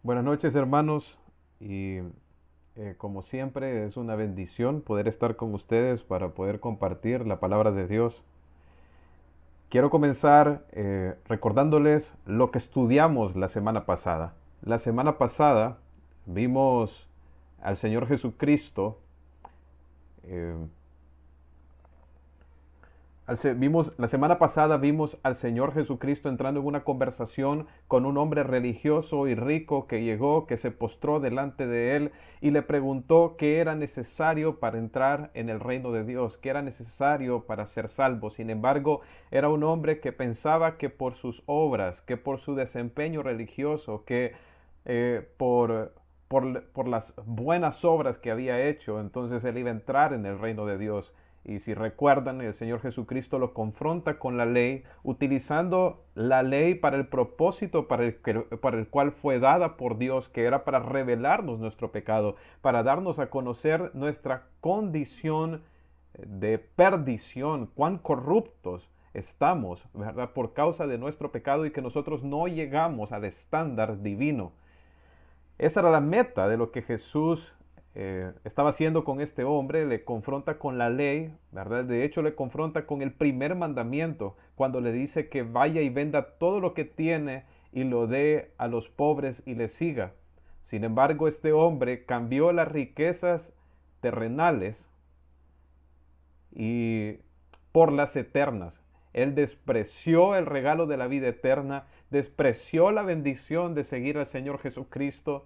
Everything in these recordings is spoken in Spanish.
Buenas noches, hermanos, y como siempre es una bendición poder estar con ustedes para poder compartir la palabra de Dios. Quiero comenzar recordándoles lo que estudiamos la semana pasada. La semana pasada vimos al Señor Jesucristo. eh, la semana pasada vimos al Señor Jesucristo entrando en una conversación con un hombre religioso y rico que llegó, que se postró delante de él y le preguntó qué era necesario para entrar en el reino de Dios, qué era necesario para ser salvo. Sin embargo, era un hombre que pensaba que por sus obras, que por su desempeño religioso, que por las buenas obras que había hecho, entonces él iba a entrar en el reino de Dios. Y si recuerdan, el Señor Jesucristo lo confronta con la ley, utilizando la ley para el propósito para el cual fue dada por Dios, que era para revelarnos nuestro pecado, para darnos a conocer nuestra condición de perdición, cuán corruptos estamos, ¿verdad? Por causa de nuestro pecado y que nosotros no llegamos al estándar divino. Esa era la meta de lo que Jesús estaba haciendo con este hombre. Le confronta con la ley, ¿verdad? De hecho, le confronta con el primer mandamiento, cuando le dice que vaya y venda todo lo que tiene y lo dé a los pobres y le siga. Sin embargo, este hombre cambió las riquezas terrenales y por las eternas. Él despreció el regalo de la vida eterna, despreció la bendición de seguir al Señor Jesucristo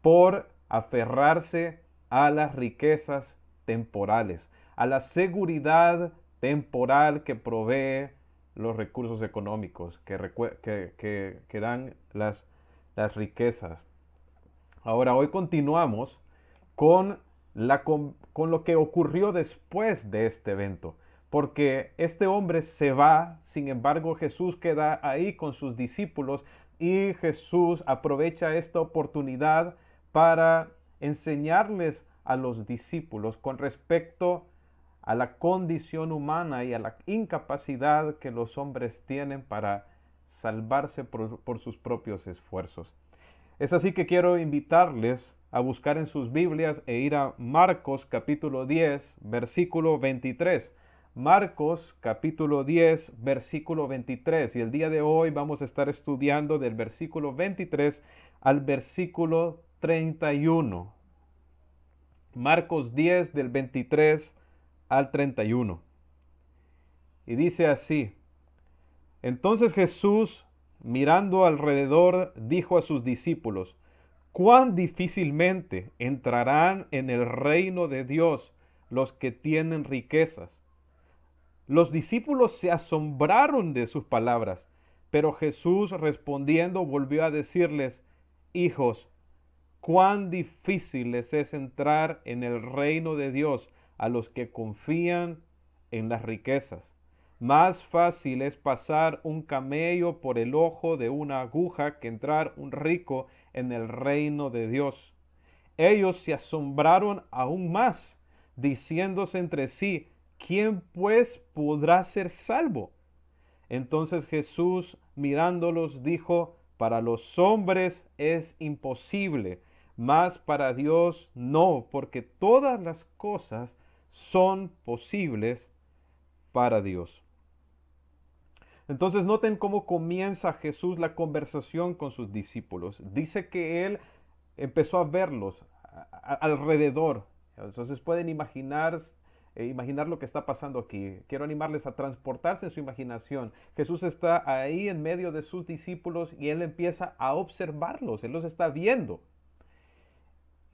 por aferrarse a las riquezas temporales, a la seguridad temporal que provee los recursos económicos, que dan las riquezas. Ahora, hoy continuamos con, con lo que ocurrió después de este evento. Porque este hombre se va, sin embargo Jesús queda ahí con sus discípulos y Jesús aprovecha esta oportunidad para enseñarles a los discípulos con respecto a la condición humana y a la incapacidad que los hombres tienen para salvarse por sus propios esfuerzos. Es así que quiero invitarles a buscar en sus Biblias e ir a Marcos capítulo 10, versículo 23. Marcos capítulo 10, versículo 23. Y el día de hoy vamos a estar estudiando del versículo 23 al versículo 31. Marcos 10 del 23 al 31. Y dice así: Entonces Jesús, mirando alrededor, dijo a sus discípulos: cuán difícilmente entrarán en el reino de Dios los que tienen riquezas. Los discípulos se asombraron de sus palabras, pero Jesús respondiendo volvió a decirles: hijos, cuán difícil les es entrar en el reino de Dios a los que confían en las riquezas. Más fácil es pasar un camello por el ojo de una aguja que entrar un rico en el reino de Dios. Ellos se asombraron aún más, diciéndose entre sí: ¿quién pues podrá ser salvo? Entonces Jesús, mirándolos, dijo: para los hombres es imposible, mas para Dios no, porque todas las cosas son posibles para Dios. Entonces noten cómo comienza Jesús la conversación con sus discípulos. Dice que él empezó a verlos alrededor. Entonces pueden imaginar lo que está pasando aquí. Quiero animarles a transportarse en su imaginación. Jesús está ahí en medio de sus discípulos y él empieza a observarlos. Él los está viendo.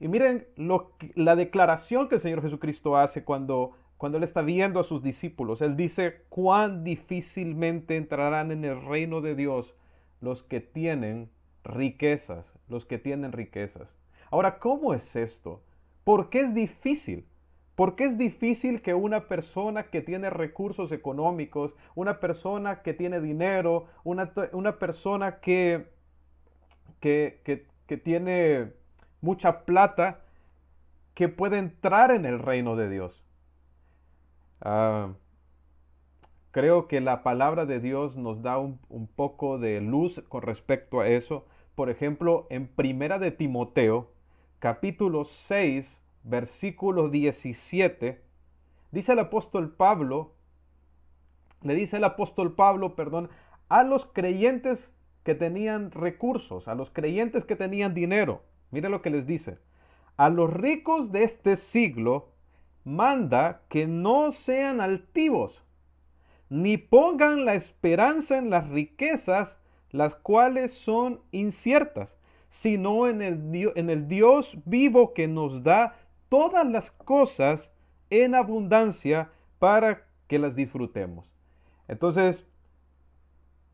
Y miren la declaración que el Señor Jesucristo hace cuando Él está viendo a sus discípulos. Él dice: cuán difícilmente entrarán en el reino de Dios los que tienen riquezas, los que tienen riquezas. Ahora, ¿cómo es esto? ¿Por qué es difícil? ¿Por qué es difícil que una persona que tiene recursos económicos, una persona que tiene dinero, una persona que tiene mucha plata, que puede entrar en el reino de Dios? Ah, Creo que la palabra de Dios nos da un poco de luz con respecto a eso, Por ejemplo, en Primera de Timoteo, capítulo 6, versículo 17, dice el apóstol Pablo, le dice el apóstol Pablo, perdón, a los creyentes que tenían recursos, a los creyentes que tenían dinero. Mire lo que les dice. A los ricos de este siglo manda que no sean altivos, ni pongan la esperanza en las riquezas, las cuales son inciertas, sino en el Dios vivo que nos da todas las cosas en abundancia para que las disfrutemos. Entonces,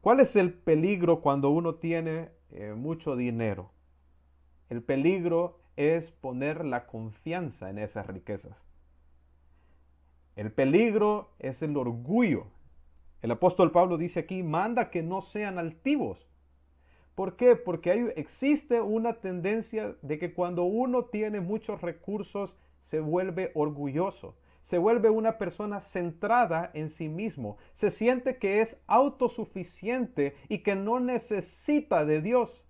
¿cuál es el peligro cuando uno tiene mucho dinero? El peligro es poner la confianza en esas riquezas. El peligro es el orgullo. El apóstol Pablo dice aquí, manda que no sean altivos. ¿Por qué? Porque existe una tendencia de que cuando uno tiene muchos recursos se vuelve orgulloso, se vuelve una persona centrada en sí mismo, se siente que es autosuficiente y que no necesita de Dios.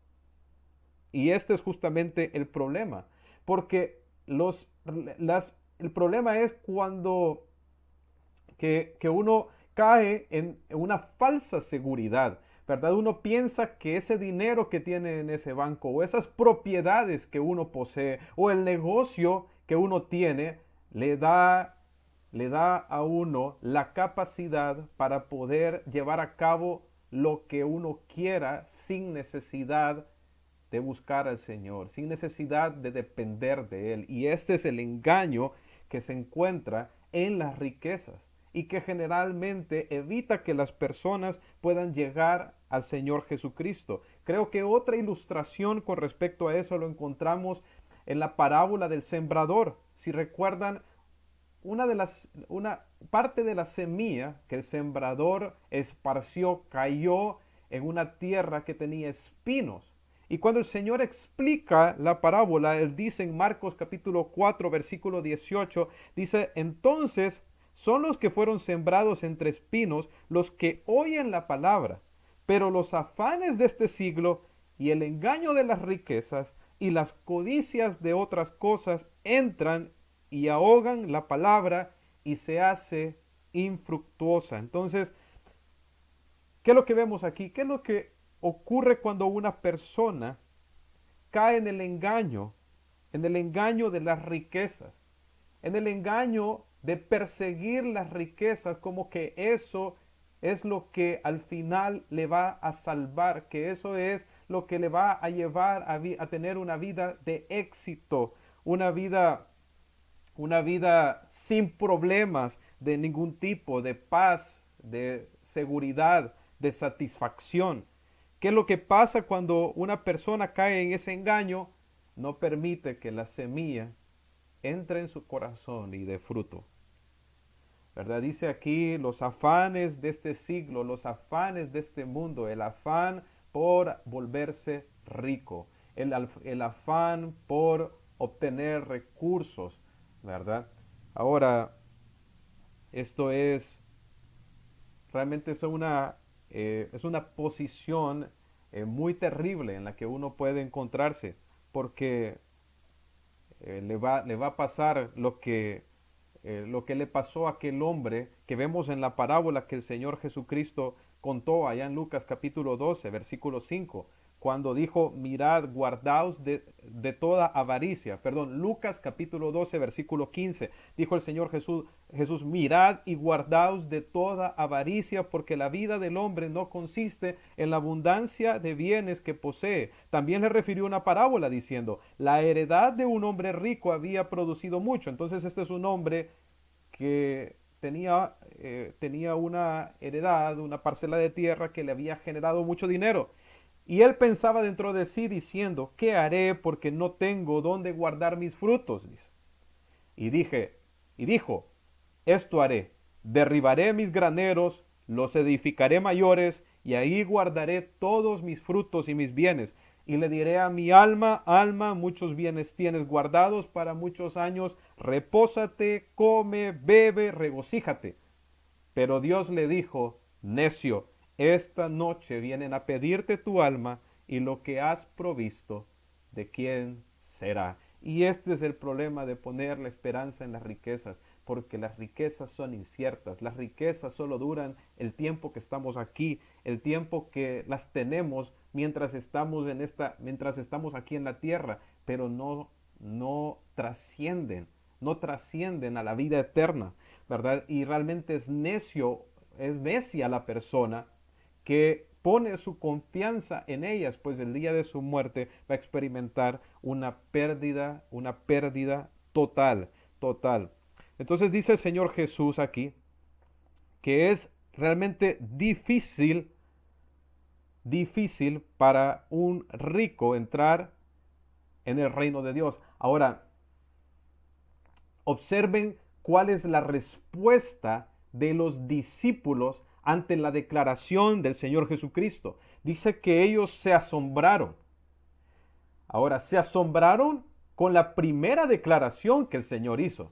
Y este es justamente el problema, porque el problema es cuando que uno cae en una falsa seguridad, ¿verdad? Uno piensa que ese dinero que tiene en ese banco o esas propiedades que uno posee o el negocio que uno tiene le da a uno la capacidad para poder llevar a cabo lo que uno quiera sin necesidad de buscar al Señor, sin necesidad de depender de Él. Y este es el engaño que se encuentra en las riquezas y que generalmente evita que las personas puedan llegar al Señor Jesucristo. Creo que otra ilustración con respecto a eso lo encontramos en la parábola del sembrador. Si recuerdan, una parte de la semilla que el sembrador esparció cayó en una tierra que tenía espinos. Y cuando el Señor explica la parábola, Él dice en Marcos capítulo 4, versículo 18, dice, entonces son los que fueron sembrados entre espinos los que oyen la palabra, pero los afanes de este siglo y el engaño de las riquezas y las codicias de otras cosas entran y ahogan la palabra y se hace infructuosa. Entonces, ¿qué es lo que vemos aquí? ¿Qué es lo que ocurre cuando una persona cae en el engaño de las riquezas, en el engaño de perseguir las riquezas como que eso es lo que al final le va a salvar, que eso es lo que le va a llevar a tener una vida de éxito, una vida sin problemas de ningún tipo, de paz, de seguridad, de satisfacción. ¿Qué es lo que pasa cuando una persona cae en ese engaño? No permite que la semilla entre en su corazón y dé fruto. ¿Verdad? Dice aquí los afanes de este siglo, los afanes de este mundo, el afán por volverse rico, el afán por obtener recursos, ¿verdad? Ahora, esto es, realmente es una posición muy terrible en la que uno puede encontrarse, porque le va a pasar lo que le pasó a aquel hombre que vemos en la parábola que el Señor Jesucristo contó allá en Lucas capítulo 12, versículo 5, cuando dijo, mirad, guardaos de toda avaricia. Perdón, Lucas capítulo 12, versículo 15, dijo el Señor Jesús, mirad y guardaos de toda avaricia, porque la vida del hombre no consiste en la abundancia de bienes que posee. También le refirió una parábola diciendo, la heredad de un hombre rico había producido mucho. Entonces este es un hombre que tenía una heredad, una parcela de tierra que le había generado mucho dinero. Y él pensaba dentro de sí diciendo, ¿qué haré porque no tengo dónde guardar mis frutos? Dice. Y dijo, esto haré, derribaré mis graneros, los edificaré mayores, y ahí guardaré todos mis frutos y mis bienes. Y le diré a mi alma, alma, muchos bienes tienes guardados para muchos años, repósate, come, bebe, regocíjate. Pero Dios le dijo, necio, esta noche vienen a pedirte tu alma y lo que has provisto, ¿de quién será? Y este es el problema de poner la esperanza en las riquezas, porque las riquezas son inciertas, las riquezas solo duran el tiempo que estamos aquí, el tiempo que las tenemos mientras estamos mientras estamos aquí en la tierra, pero no trascienden, no trascienden a la vida eterna, ¿verdad? Y realmente es necia la persona que pone su confianza en ellas, pues el día de su muerte va a experimentar una pérdida total, total. Entonces dice el Señor Jesús aquí que es realmente difícil para un rico entrar en el reino de Dios. Ahora, observen cuál es la respuesta de los discípulos ante la declaración del Señor Jesucristo. Dice que ellos se asombraron. Ahora, se asombraron con la primera declaración que el Señor hizo,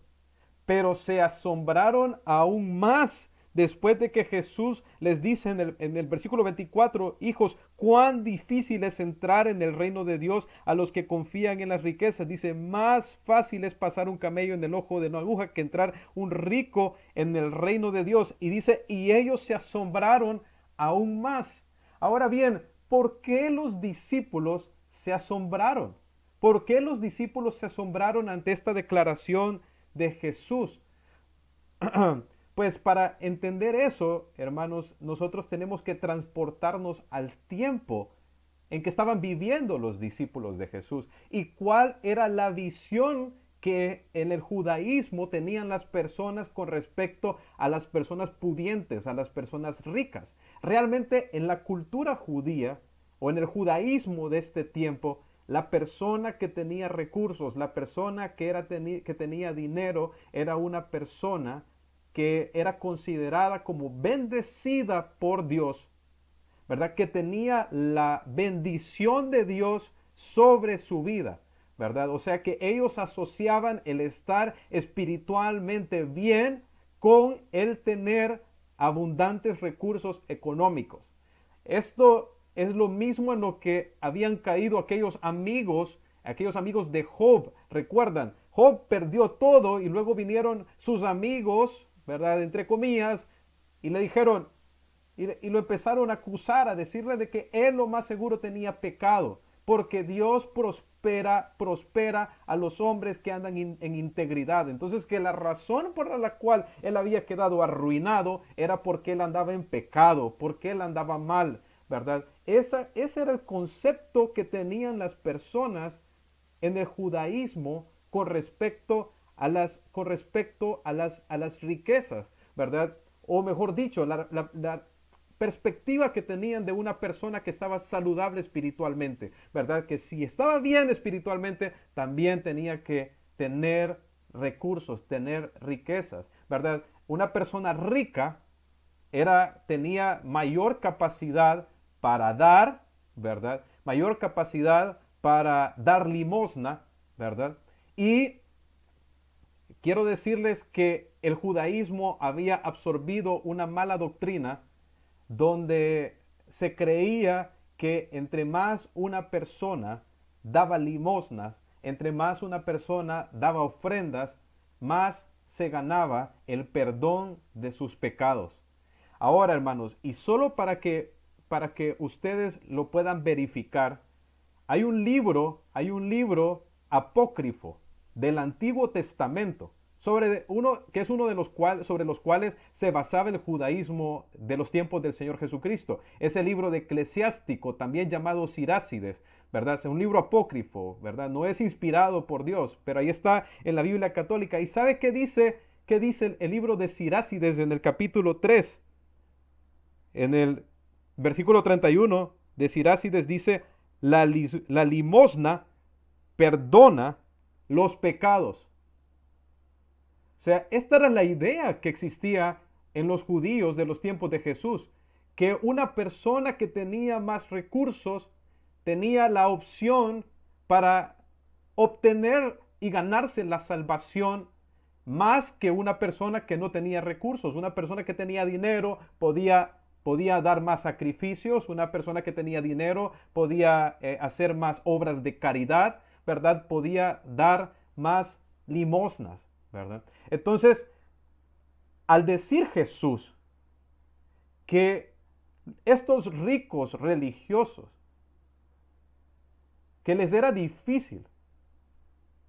pero se asombraron aún más después de que Jesús les dice en el versículo 24, hijos, cuán difícil es entrar en el reino de Dios a los que confían en las riquezas. Dice, más fácil es pasar un camello en el ojo de una aguja que entrar un rico en el reino de Dios. Y dice, y ellos se asombraron aún más. Ahora bien, ¿por qué los discípulos se asombraron? ¿Por qué los discípulos se asombraron ante esta declaración de Jesús? Pues para entender eso, hermanos, nosotros tenemos que transportarnos al tiempo en que estaban viviendo los discípulos de Jesús y cuál era la visión que en el judaísmo tenían las personas con respecto a las personas pudientes, a las personas ricas. Realmente en la cultura judía o en el judaísmo de este tiempo, la persona que tenía recursos, la persona que tenía dinero, era una persona que era considerada como bendecida por Dios, ¿verdad? Que tenía la bendición de Dios sobre su vida, ¿verdad? O sea que ellos asociaban el estar espiritualmente bien con el tener abundantes recursos económicos. Esto es lo mismo en lo que habían caído aquellos amigos de Job. Recuerdan, Job perdió todo y luego vinieron sus amigos, ¿verdad? Entre comillas, y le dijeron, y lo empezaron a acusar, a decirle de que él lo más seguro tenía pecado, porque Dios prospera a los hombres que andan en integridad. Entonces que la razón por la cual él había quedado arruinado era porque él andaba en pecado, porque él andaba mal, ¿verdad? Ese era el concepto que tenían las personas en el judaísmo con respecto a las riquezas, ¿verdad? O mejor dicho, la perspectiva que tenían de una persona que estaba saludable espiritualmente, ¿verdad? Que si estaba bien espiritualmente, también tenía que tener recursos, tener riquezas, ¿verdad? Una persona rica tenía mayor capacidad para dar, ¿verdad? Mayor capacidad para dar limosna, ¿verdad? Y quiero decirles que el judaísmo había absorbido una mala doctrina donde se creía que entre más una persona daba limosnas, entre más una persona daba ofrendas, más se ganaba el perdón de sus pecados. Ahora, hermanos, y solo para que ustedes lo puedan verificar, hay un libro apócrifo del Antiguo Testamento que es uno de sobre los cuales se basaba el judaísmo de los tiempos del Señor Jesucristo. Es el libro de Eclesiástico, también llamado Sirácides, ¿verdad? Es un libro apócrifo, ¿verdad? No es inspirado por Dios, pero ahí está en la Biblia católica. ¿Y sabe qué dice? ¿Qué dice el libro de Sirácides en el capítulo 3? En el versículo 31 de Sirácides dice, la limosna perdona los pecados. O sea, esta era la idea que existía en los judíos de los tiempos de Jesús, que una persona que tenía más recursos tenía la opción para obtener y ganarse la salvación más que una persona que no tenía recursos. Una persona que tenía dinero podía podía dar más sacrificios, una persona que tenía dinero podía hacer más obras de caridad, ¿verdad? Podía dar más limosnas, ¿verdad? Entonces, al decir Jesús que estos ricos religiosos, que les era difícil,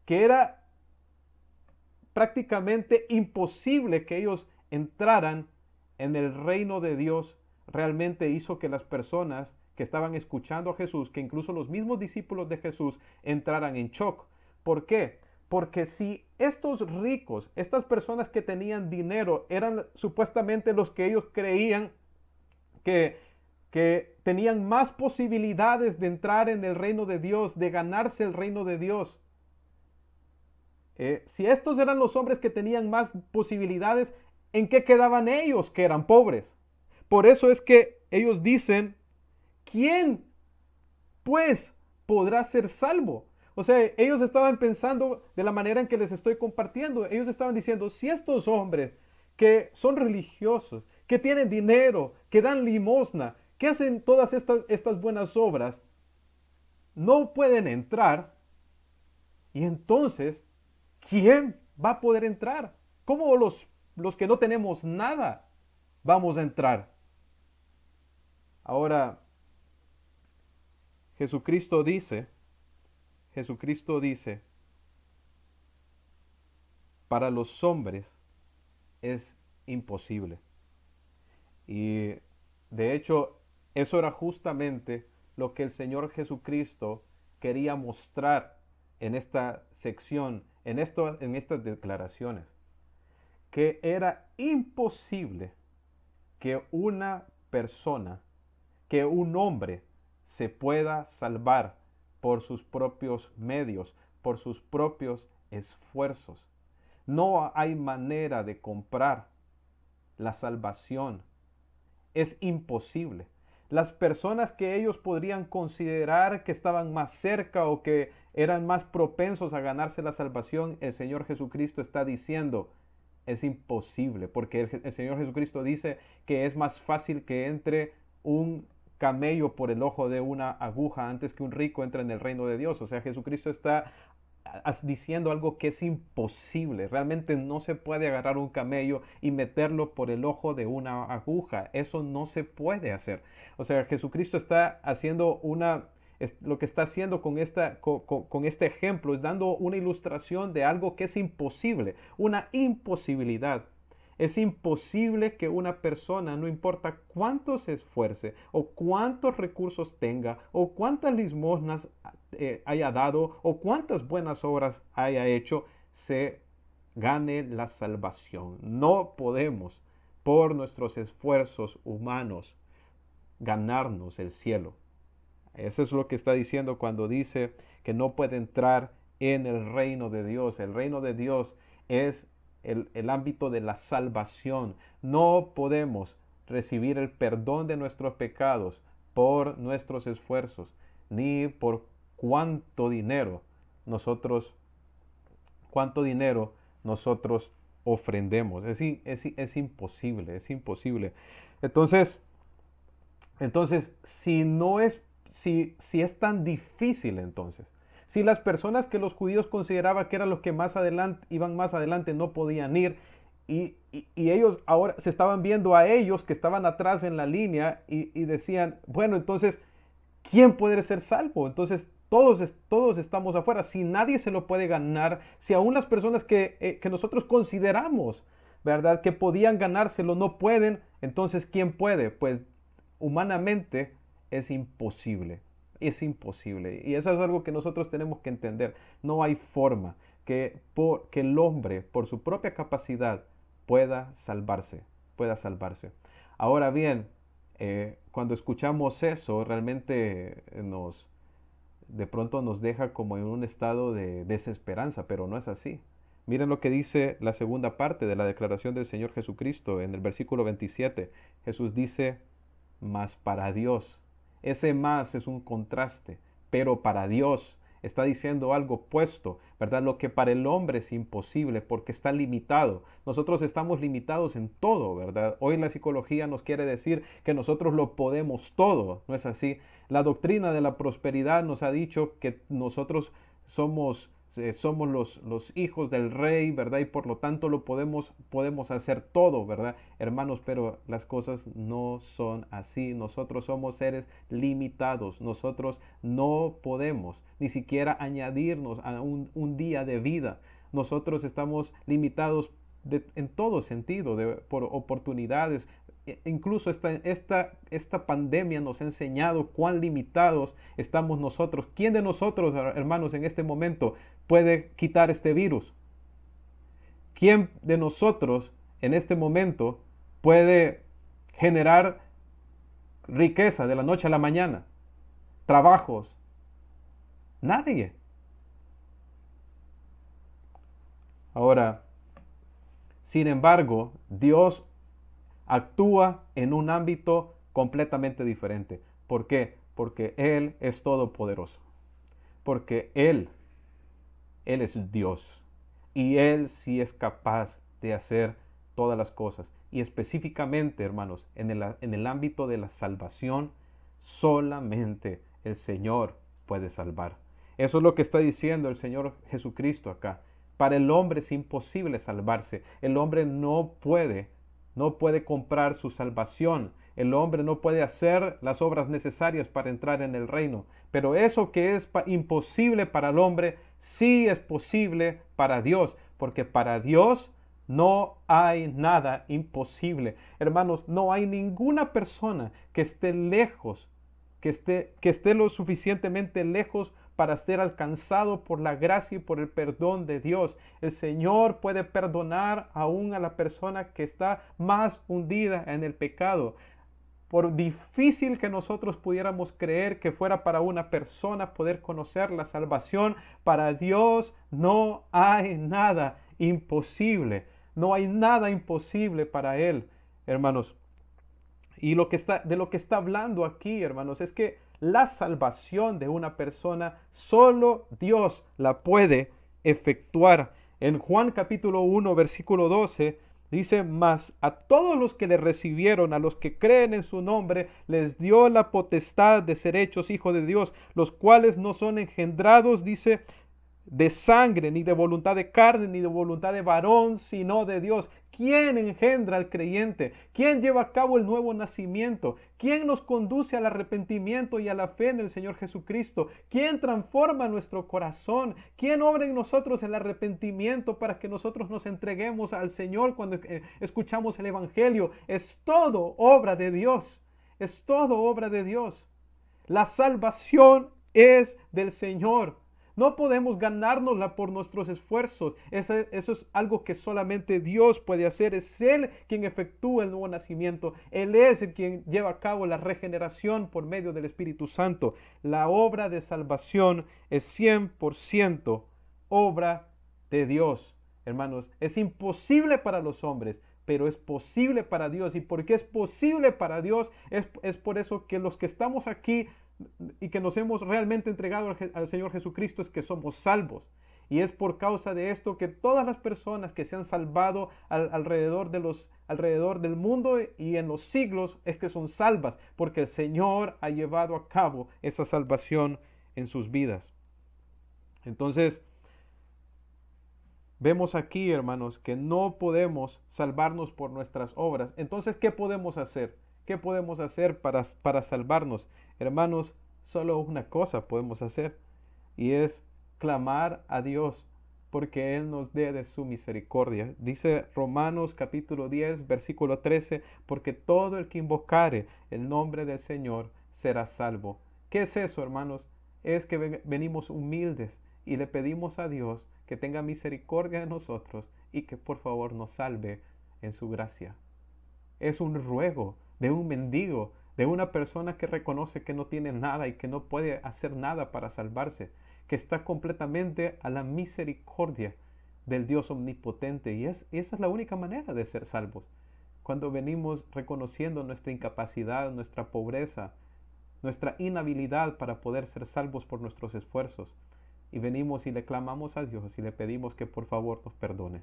que era prácticamente imposible que ellos entraran en el reino de Dios, realmente hizo que las personas que estaban escuchando a Jesús, que incluso los mismos discípulos de Jesús, entraran en shock. ¿Por qué? Porque si estos ricos, estas personas que tenían dinero, eran supuestamente los que ellos creían que, que tenían más posibilidades de entrar en el reino de Dios, de ganarse el reino de Dios, si estos eran los hombres que tenían más posibilidades, ¿en qué quedaban ellos que eran pobres? Por eso es que ellos dicen, ¿quién pues podrá ser salvo? O sea, ellos estaban pensando de la manera en que les estoy compartiendo. Ellos estaban diciendo, si estos hombres que son religiosos, que tienen dinero, que dan limosna, que hacen todas estas buenas obras, no pueden entrar, y entonces, ¿quién va a poder entrar? ¿Cómo los que no tenemos nada vamos a entrar? Ahora, Jesucristo dice, Jesucristo dice, para los hombres es imposible. Y de hecho, eso era justamente lo que el Señor Jesucristo quería mostrar en esta sección, en estas declaraciones, que era imposible que una persona, que un hombre se pueda salvar por sus propios medios, por sus propios esfuerzos. No hay manera de comprar la salvación. Es imposible. Las personas que ellos podrían considerar que estaban más cerca o que eran más propensos a ganarse la salvación, el Señor Jesucristo está diciendo, es imposible, porque el Señor Jesucristo dice que es más fácil que entre un camello por el ojo de una aguja antes que un rico entre en el reino de Dios. O sea, Jesucristo está diciendo algo que es imposible. Realmente no se puede agarrar un camello y meterlo por el ojo de una aguja. Eso no se puede hacer. O sea, Jesucristo está haciendo lo que está haciendo con este ejemplo es dando una ilustración de algo que es imposible, una imposibilidad. Es imposible que una persona, no importa cuánto se esfuerce o cuántos recursos tenga o cuántas limosnas haya dado o cuántas buenas obras haya hecho, se gane la salvación. No podemos, por nuestros esfuerzos humanos, ganarnos el cielo. Eso es lo que está diciendo cuando dice que no puede entrar en el reino de Dios. El reino de Dios es el ámbito de la salvación. No podemos recibir el perdón de nuestros pecados por nuestros esfuerzos, ni por nosotros, cuánto dinero nosotros ofrendemos. Es imposible, es imposible. Entonces, si no es, si es tan difícil entonces, si las personas que los judíos consideraban que eran los que más adelante, iban más adelante, no podían ir, y ellos ahora se estaban viendo a ellos que estaban atrás en la línea y decían, bueno, entonces, ¿quién puede ser salvo? Entonces, todos estamos afuera. Si nadie se lo puede ganar, si aún las personas que nosotros consideramos, ¿verdad?, que podían ganárselo no pueden, entonces, ¿quién puede? Pues humanamente es imposible. Es imposible. Y eso es algo que nosotros tenemos que entender. No hay forma que el hombre, por su propia capacidad, pueda salvarse. Pueda salvarse. Ahora bien, cuando escuchamos eso, realmente de pronto nos deja como en un estado de desesperanza, pero no es así. Miren lo que dice la segunda parte de la declaración del Señor Jesucristo en el versículo 27. Jesús dice, mas para Dios. Ese más es un contraste, pero para Dios está diciendo algo opuesto, ¿verdad? Lo que para el hombre es imposible porque está limitado. Nosotros estamos limitados en todo, ¿verdad? Hoy la psicología nos quiere decir que nosotros lo podemos todo, ¿no es así? La doctrina de la prosperidad nos ha dicho que nosotros somos los hijos del rey, ¿verdad? Y por lo tanto podemos hacer todo, ¿verdad? Hermanos, pero las cosas no son así. Nosotros somos seres limitados. Nosotros no podemos ni siquiera añadirnos a un día de vida. Nosotros estamos limitados en todo sentido, por oportunidades. Incluso esta pandemia nos ha enseñado cuán limitados estamos nosotros. ¿Quién de nosotros, hermanos, en este momento puede quitar este virus? ¿Quién de nosotros en este momento puede generar riqueza de la noche a la mañana? Trabajos. Nadie. Ahora, sin embargo, Dios actúa en un ámbito completamente diferente. ¿Por qué? Porque Él es todopoderoso. Porque Él es Dios. Y Él sí es capaz de hacer todas las cosas. Y específicamente, hermanos, en el ámbito de la salvación, solamente el Señor puede salvar. Eso es lo que está diciendo el Señor Jesucristo acá. Para el hombre es imposible salvarse. El hombre no puede comprar su salvación. El hombre no puede hacer las obras necesarias para entrar en el reino. Pero eso que es imposible para el hombre, sí es posible para Dios. Porque para Dios no hay nada imposible. Hermanos, no hay ninguna persona que esté lejos, que esté lo suficientemente lejos para ser alcanzado por la gracia y por el perdón de Dios. El Señor puede perdonar aún a la persona que está más hundida en el pecado. Por difícil que nosotros pudiéramos creer que fuera para una persona poder conocer la salvación, para Dios no hay nada imposible. No hay nada imposible para Él, hermanos. Y de lo que está hablando aquí, hermanos, es que la salvación de una persona, solo Dios la puede efectuar. En Juan capítulo 1, versículo 12, dice: mas a todos los que le recibieron, a los que creen en su nombre, les dio la potestad de ser hechos hijos de Dios, los cuales no son engendrados, dice, de sangre, ni de voluntad de carne, ni de voluntad de varón, sino de Dios. ¿Quién engendra al creyente? ¿Quién lleva a cabo el nuevo nacimiento? ¿Quién nos conduce al arrepentimiento y a la fe en el Señor Jesucristo? ¿Quién transforma nuestro corazón? ¿Quién obra en nosotros el arrepentimiento para que nosotros nos entreguemos al Señor cuando escuchamos el Evangelio? Es todo obra de Dios. Es todo obra de Dios. La salvación es del Señor. No podemos ganárnosla por nuestros esfuerzos. Eso es algo que solamente Dios puede hacer. Es Él quien efectúa el nuevo nacimiento. Él es el quien lleva a cabo la regeneración por medio del Espíritu Santo. La obra de salvación es 100% obra de Dios. Hermanos, es imposible para los hombres, pero es posible para Dios. Y porque es posible para Dios, es por eso que los que estamos aquí y que nos hemos realmente entregado al Señor Jesucristo es que somos salvos. Y es por causa de esto que todas las personas que se han salvado alrededor del mundo y en los siglos es que son salvas, porque el Señor ha llevado a cabo esa salvación en sus vidas. Entonces, vemos aquí, hermanos, que no podemos salvarnos por nuestras obras. Entonces, ¿qué podemos hacer? ¿Qué podemos hacer para salvarnos? Hermanos, solo una cosa podemos hacer, y es clamar a Dios porque Él nos dé de su misericordia. Dice Romanos capítulo 10, versículo 13, porque todo el que invocare el nombre del Señor será salvo. ¿Qué es eso, hermanos? Es que venimos humildes y le pedimos a Dios que tenga misericordia de nosotros y que por favor nos salve en su gracia. Es un ruego de un mendigo, de una persona que reconoce que no tiene nada y que no puede hacer nada para salvarse, que está completamente a la misericordia del Dios omnipotente. Y esa es la única manera de ser salvos. Cuando venimos reconociendo nuestra incapacidad, nuestra pobreza, nuestra inhabilidad para poder ser salvos por nuestros esfuerzos. y venimos y le clamamos a Dios y le pedimos que por favor nos perdone,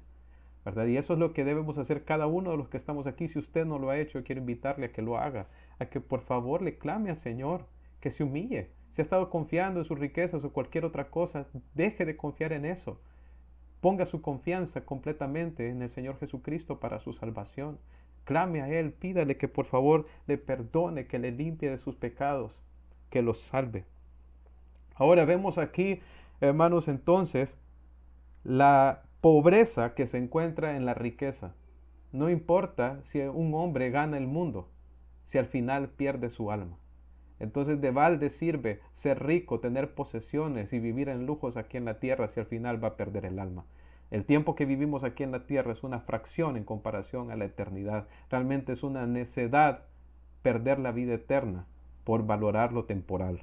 ¿verdad? Y eso es lo que debemos hacer cada uno de los que estamos aquí. Si usted no lo ha hecho, quiero invitarle a que lo haga, a que por favor le clame al Señor, que se humille. Si ha estado confiando en sus riquezas o cualquier otra cosa, deje de confiar en eso. Ponga su confianza completamente en el Señor Jesucristo para su salvación. Clame a Él, pídale que por favor le perdone, que le limpie de sus pecados, que los salve. Ahora vemos aquí, hermanos, entonces, la pobreza que se encuentra en la riqueza. No importa si un hombre gana el mundo, si al final pierde su alma. Entonces de balde sirve ser rico, tener posesiones y vivir en lujos aquí en la tierra si al final va a perder el alma. El tiempo que vivimos aquí en la tierra es una fracción en comparación a la eternidad. Realmente es una necedad perder la vida eterna por valorar lo temporal.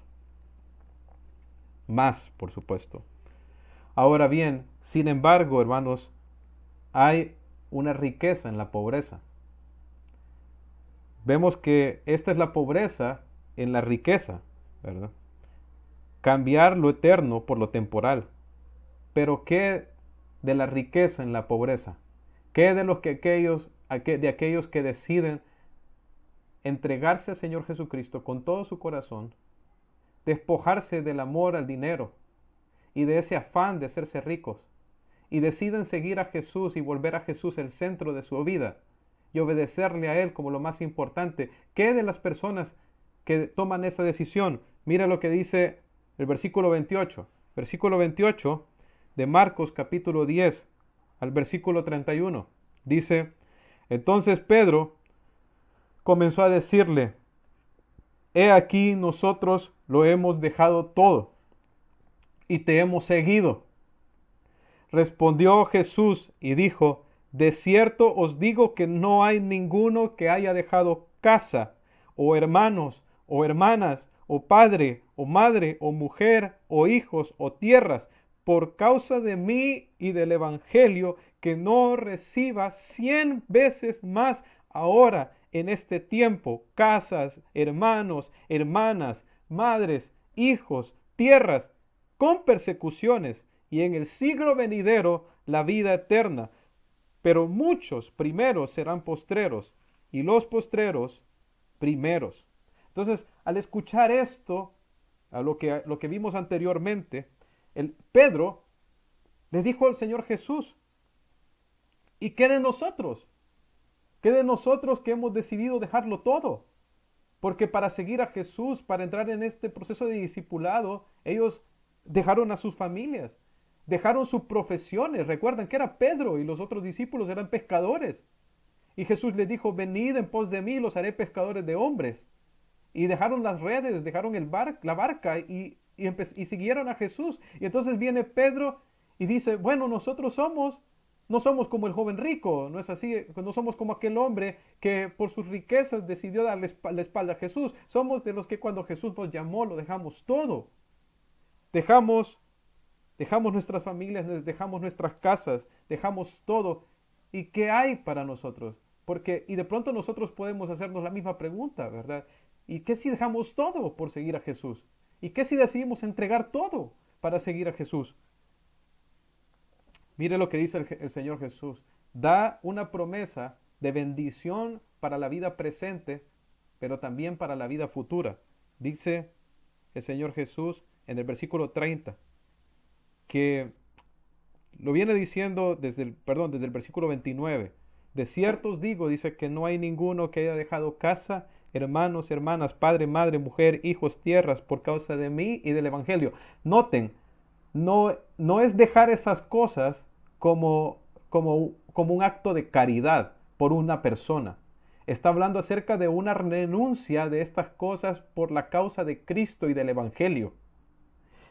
Más, por supuesto. Ahora bien, sin embargo, hermanos, hay una riqueza en la pobreza. Vemos que esta es la pobreza en la riqueza, ¿verdad? Cambiar lo eterno por lo temporal. Pero ¿qué de la riqueza en la pobreza? ¿Qué de aquellos que deciden entregarse al Señor Jesucristo con todo su corazón, despojarse del amor al dinero y de ese afán de hacerse ricos, y deciden seguir a Jesús y volver a Jesús el centro de su vida y obedecerle a Él como lo más importante? ¿Qué de las personas que toman esa decisión? Mira lo que dice el versículo 28. Versículo 28 de Marcos capítulo 10 al versículo 31. Dice, entonces Pedro comenzó a decirle, he aquí nosotros lo hemos dejado todo y te hemos seguido. Respondió Jesús y dijo, de cierto os digo que no hay ninguno que haya dejado casa, o hermanos, o hermanas, o padre, o madre, o mujer, o hijos, o tierras, por causa de mí y del Evangelio, que no reciba 100 veces más ahora en este tiempo, casas, hermanos, hermanas, madres, hijos, tierras, con persecuciones, y en el siglo venidero la vida eterna. Pero muchos primeros serán postreros, y los postreros primeros. Entonces, al escuchar esto, a lo que vimos anteriormente, Pedro le dijo al Señor Jesús, ¿y qué de nosotros? ¿Qué de nosotros que hemos decidido dejarlo todo? Porque para seguir a Jesús, para entrar en este proceso de discipulado, ellos dejaron a sus familias, dejaron sus profesiones. Recuerdan que era Pedro y los otros discípulos eran pescadores. Y Jesús les dijo, venid en pos de mí, los haré pescadores de hombres. Y dejaron las redes, dejaron la barca y siguieron a Jesús. Y entonces viene Pedro y dice, bueno, nosotros no somos como el joven rico, no es así, no somos como aquel hombre que por sus riquezas decidió darle la espalda a Jesús. Somos de los que cuando Jesús nos llamó lo dejamos todo. Dejamos nuestras familias, dejamos nuestras casas, dejamos todo. ¿Y qué hay para nosotros? Y de pronto nosotros podemos hacernos la misma pregunta, ¿verdad? ¿Y qué si dejamos todo por seguir a Jesús? ¿Y qué si decidimos entregar todo para seguir a Jesús? Mire lo que dice el Señor Jesús. Da una promesa de bendición para la vida presente, pero también para la vida futura. Dice el Señor Jesús en el versículo 30, que lo viene diciendo desde el versículo 29. De cierto os digo, dice, que no hay ninguno que haya dejado casa, hermanos, hermanas, padre, madre, mujer, hijos, tierras, por causa de mí y del Evangelio. Noten, no es dejar esas cosas como un acto de caridad por una persona. Está hablando acerca de una renuncia de estas cosas por la causa de Cristo y del Evangelio.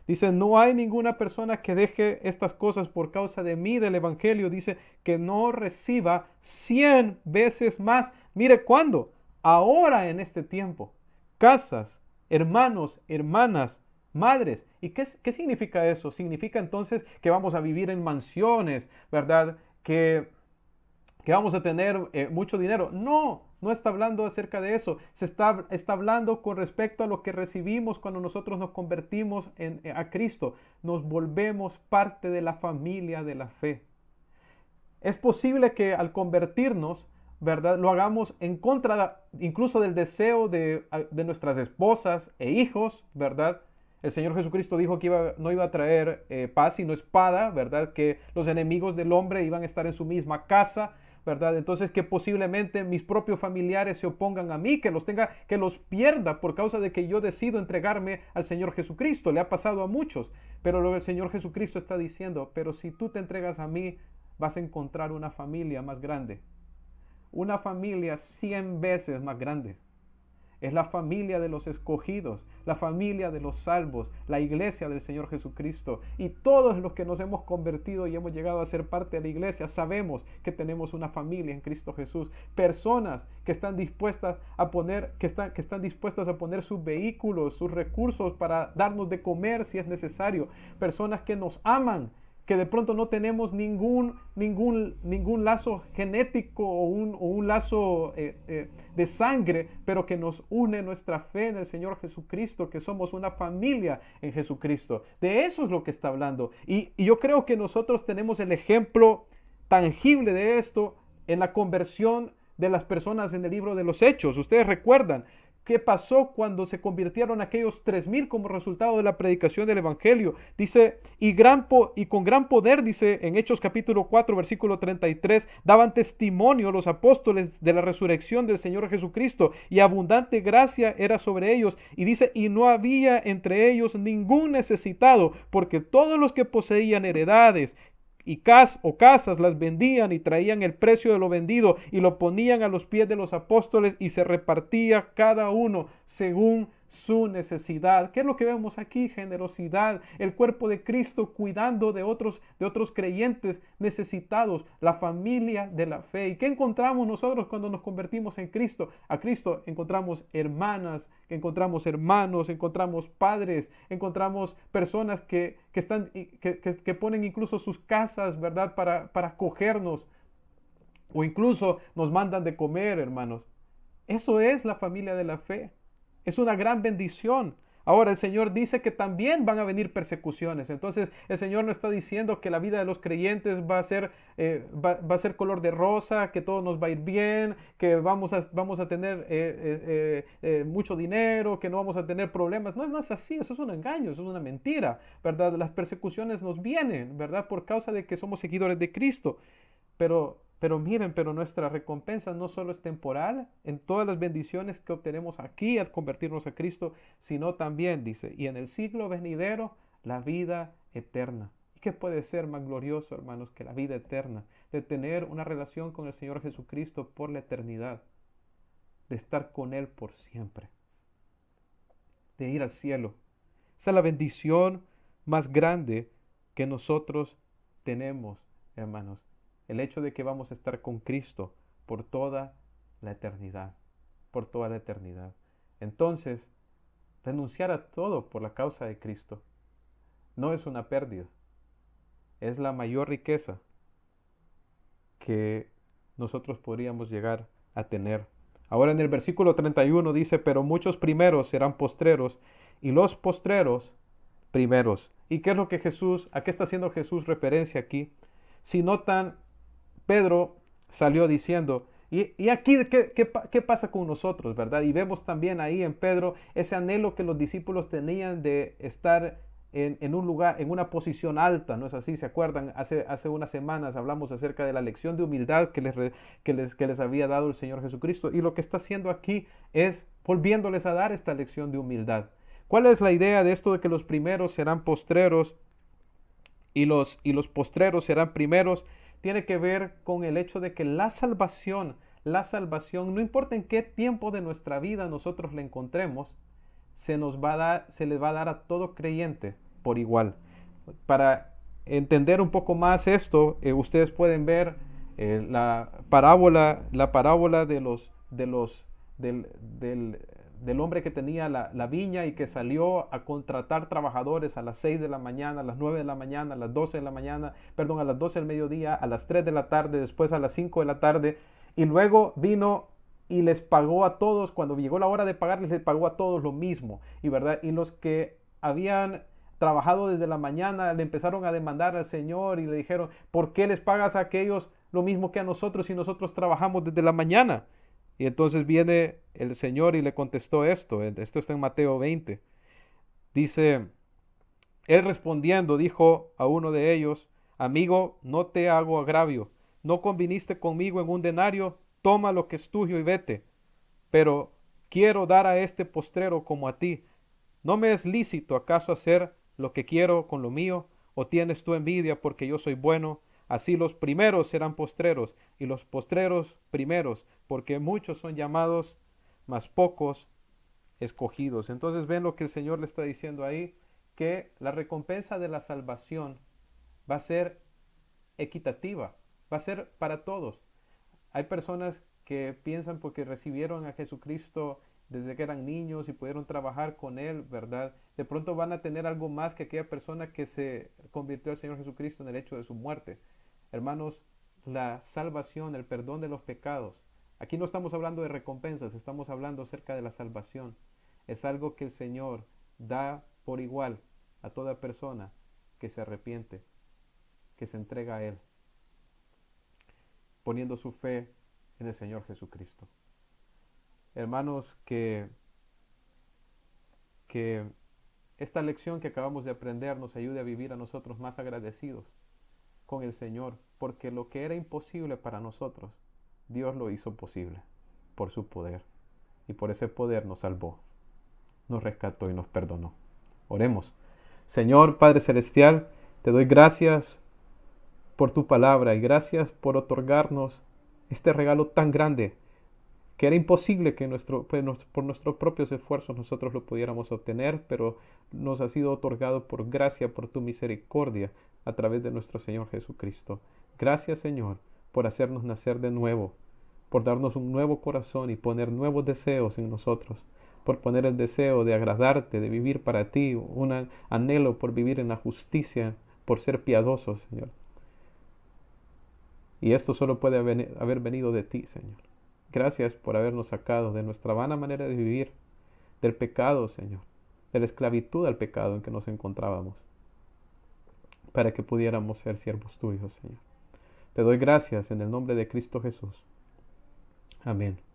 Dice, no hay ninguna persona que deje estas cosas por causa de mí, del Evangelio. Dice que no reciba 100 veces más. Mire, ¿cuándo? Ahora en este tiempo. Casas, hermanos, hermanas, madres. ¿Y qué significa eso? Significa entonces que vamos a vivir en mansiones, ¿verdad? Que vamos a tener mucho dinero. No, No está hablando acerca de eso. Está hablando con respecto a lo que recibimos cuando nosotros nos convertimos a Cristo. Nos volvemos parte de la familia de la fe. Es posible que al convertirnos, ¿verdad?, lo hagamos en contra incluso del deseo de nuestras esposas e hijos, ¿verdad? El Señor Jesucristo dijo que no iba a traer paz sino espada, ¿verdad? Que los enemigos del hombre iban a estar en su misma casa, ¿verdad? Entonces que posiblemente mis propios familiares se opongan a mí, que los pierda por causa de que yo decido entregarme al Señor Jesucristo. Le ha pasado a muchos, pero lo que el Señor Jesucristo está diciendo, pero si tú te entregas a mí, vas a encontrar una familia más grande, una familia 100 veces más grande. Es la familia de los escogidos, la familia de los salvos, la iglesia del Señor Jesucristo. Y todos los que nos hemos convertido y hemos llegado a ser parte de la iglesia, sabemos que tenemos una familia en Cristo Jesús. Personas que están dispuestas a poner, que están dispuestas a poner sus vehículos, sus recursos para darnos de comer si es necesario. Personas que nos aman, que de pronto no tenemos ningún lazo genético o un lazo de sangre, pero que nos une nuestra fe en el Señor Jesucristo, que somos una familia en Jesucristo. De eso es lo que está hablando. Y yo creo que nosotros tenemos el ejemplo tangible de esto en la conversión de las personas en el libro de los Hechos. Ustedes recuerdan qué pasó cuando se convirtieron aquellos 3,000 como resultado de la predicación del Evangelio. Dice, y con gran poder, dice en Hechos capítulo 4, versículo 33, daban testimonio los apóstoles de la resurrección del Señor Jesucristo, y abundante gracia era sobre ellos. Y dice, y no había entre ellos ningún necesitado, porque todos los que poseían heredades y casas las vendían y traían el precio de lo vendido y lo ponían a los pies de los apóstoles, y se repartía cada uno según su necesidad. ¿Qué es lo que vemos aquí? Generosidad, el cuerpo de Cristo cuidando de otros creyentes necesitados, la familia de la fe. ¿Y qué encontramos nosotros cuando nos convertimos en Cristo? A Cristo encontramos hermanas, encontramos hermanos, encontramos padres, encontramos personas que ponen incluso sus casas, ¿verdad?, para acogernos, o incluso nos mandan de comer, hermanos. Eso es la familia de la fe. Es una gran bendición. Ahora el Señor dice que también van a venir persecuciones. Entonces el Señor no está diciendo que la vida de los creyentes va a ser color de rosa, que todo nos va a ir bien, que vamos a tener mucho dinero, que no vamos a tener problemas. No es así, eso es un engaño, eso es una mentira, ¿verdad? Las persecuciones nos vienen, ¿verdad?, por causa de que somos seguidores de Cristo. Pero miren, nuestra recompensa no solo es temporal en todas las bendiciones que obtenemos aquí al convertirnos a Cristo, sino también, dice, y en el siglo venidero, la vida eterna. ¿Y qué puede ser más glorioso, hermanos, que la vida eterna? De tener una relación con el Señor Jesucristo por la eternidad, de estar con Él por siempre, de ir al cielo. Esa es la bendición más grande que nosotros tenemos, hermanos. El hecho de que vamos a estar con Cristo por toda la eternidad, por toda la eternidad. Entonces, renunciar a todo por la causa de Cristo no es una pérdida, es la mayor riqueza que nosotros podríamos llegar a tener. Ahora en el versículo 31 dice, pero muchos primeros serán postreros, y los postreros primeros. ¿Y qué es lo que a qué está haciendo Jesús referencia aquí? Si notan, Pedro salió diciendo, y aquí, ¿qué pasa con nosotros, verdad? Y vemos también ahí en Pedro ese anhelo que los discípulos tenían de estar en un lugar, en una posición alta, ¿no es así? ¿Se acuerdan? Hace unas semanas hablamos acerca de la lección de humildad que les había dado el Señor Jesucristo, y lo que está haciendo aquí es volviéndoles a dar esta lección de humildad. ¿Cuál es la idea de esto de que los primeros serán postreros y los postreros serán primeros? Tiene que ver con el hecho de que la salvación, no importa en qué tiempo de nuestra vida nosotros la encontremos, se les va a dar a todo creyente por igual. Para entender un poco más esto, ustedes pueden ver la parábola del hombre que tenía la viña y que salió a contratar trabajadores a las 6 de la mañana, a las 9 de la mañana, a las 12 de la mañana, a las 12 del mediodía, a las 3 de la tarde, después a las 5 de la tarde, y luego vino y les pagó a todos, cuando llegó la hora de pagarles, les pagó a todos lo mismo. Y, ¿verdad? Y los que habían trabajado desde la mañana le empezaron a demandar al Señor y le dijeron, ¿por qué les pagas a aquellos lo mismo que a nosotros si nosotros trabajamos desde la mañana? Y entonces viene el Señor y le contestó esto. Esto está en Mateo 20. Dice, él respondiendo dijo a uno de ellos, amigo, no te hago agravio, no conviniste conmigo en un denario, toma lo que es tuyo y vete. Pero quiero dar a este postrero como a ti. ¿No me es lícito acaso hacer lo que quiero con lo mío? ¿O tienes tú envidia porque yo soy bueno? Así los primeros serán postreros y los postreros primeros, porque muchos son llamados, mas pocos escogidos. Entonces ven lo que el Señor le está diciendo ahí, que la recompensa de la salvación va a ser equitativa, va a ser para todos. Hay personas que piensan porque recibieron a Jesucristo desde que eran niños y pudieron trabajar con Él, ¿verdad? De pronto van a tener algo más que aquella persona que se convirtió al Señor Jesucristo en el hecho de su muerte. Hermanos, la salvación, el perdón de los pecados. Aquí no estamos hablando de recompensas, estamos hablando acerca de la salvación. Es algo que el Señor da por igual a toda persona que se arrepiente, que se entrega a Él, poniendo su fe en el Señor Jesucristo. Hermanos, que esta lección que acabamos de aprender nos ayude a vivir a nosotros más agradecidos con el Señor, porque lo que era imposible para nosotros, Dios lo hizo posible por su poder, y por ese poder nos salvó, nos rescató y nos perdonó. Oremos. Señor Padre Celestial, te doy gracias por tu palabra y gracias por otorgarnos este regalo tan grande que era imposible que por nuestros propios esfuerzos nosotros lo pudiéramos obtener, pero nos ha sido otorgado por gracia, por tu misericordia, a través de nuestro Señor Jesucristo. Gracias, Señor, por hacernos nacer de nuevo, por darnos un nuevo corazón y poner nuevos deseos en nosotros, por poner el deseo de agradarte, de vivir para ti, un anhelo por vivir en la justicia, por ser piadosos, Señor. Y esto solo puede haber venido de ti, Señor. Gracias por habernos sacado de nuestra vana manera de vivir, del pecado, Señor, de la esclavitud al pecado en que nos encontrábamos, para que pudiéramos ser siervos tuyos, Señor. Te doy gracias en el nombre de Cristo Jesús. Amén.